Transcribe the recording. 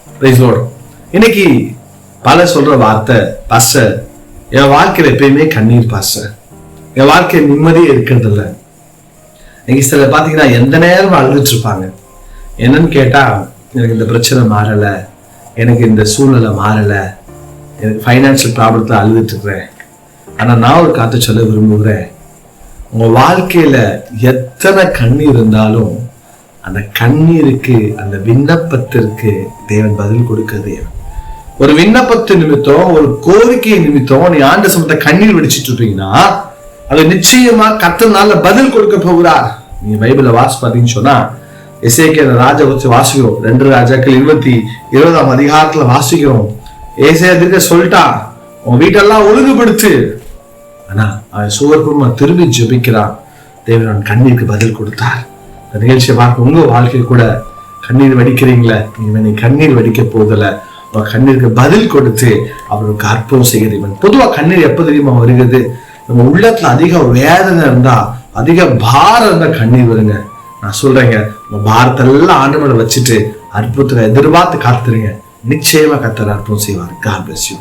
Price Lord. இன்னைக்கு பல சொல்ற வார்த்தை, பாஸ்டர் என் வாழ்க்கையில எப்பயுமே கண்ணீர் பாஸ்டர், என் வாழ்க்கையில் நிம்மதியே இருக்கிறது இல்லை. இன்னைக்கு சில பாத்தீங்கன்னா எந்த நேரம் அழுதுட்டு இருப்பாங்க. என்னன்னு கேட்டா, எனக்கு இந்த பிரச்சனை மாறல, எனக்கு இந்த சூழ்நிலை மாறல, எனக்கு ஃபைனான்சியல் ப்ராப்ளத்துல அழுதுட்டு இருக்கிறேன். ஆனா நான் ஒரு காத்து சொல்ல விரும்புகிறேன், உங்க வாழ்க்கையில எத்தனை கண்ணீர் இருந்தாலும் அந்த கண்ணீருக்கு, அந்த விண்ணப்பத்திற்கு தேவன் பதில் கொடுக்கிறது. ஒரு விண்ணப்பத்து நிமித்தம், ஒரு கோரிக்கை நிமித்தம் நீ ஆண்ட சமத்தை கண்ணீர் வெடிச்சிட்டு இருப்பீங்கன்னா அது நிச்சயமா கர்த்தர்னால பதில் கொடுக்க போகிறார். நீங்க பைபிள வாசி பார்த்தீங்கன்னு சொன்னா, எசேக்கியா ராஜா வச்சு வாசிக்கிறோம். 2 ராஜாக்கள் 20ஆம் அதிகாரத்துல வாசிக்கிறோம். ஏசாயா சொல்லிட்டா, உன் வீட்டெல்லாம் ஒழுங்குபடுத்து. ஆனா அவன் சுவர்புறமா திரும்பி ஜெபிக்கிறான். தேவன் கண்ணீருக்கு பதில் கொடுத்தார். இந்த நிகழ்ச்சியை பார்க்க உங்க வாழ்க்கையில் கூட கண்ணீர் வடிக்கிறீங்களே, நீ கண்ணீர் வடிக்க போதல, கண்ணீருக்கு பதில் கொடுத்து அவருக்கு அற்புதம் செய்கிறீங்க. பொதுவா கண்ணீர் எப்ப தெரியுமா வருகிறது? நம்ம உள்ளத்துல அதிக வேதனை இருந்தா, அதிக பாரம் இருந்தா கண்ணீர் வருங்க. நான் சொல்றேங்க, உங்க பாரத்தெல்லாம் ஆண்டவரை வச்சுட்டு அற்புதத்தை எதிர்பார்த்து காத்துருங்க. நிச்சயமா கர்த்தர் அற்புதம் செய்வார். God bless you.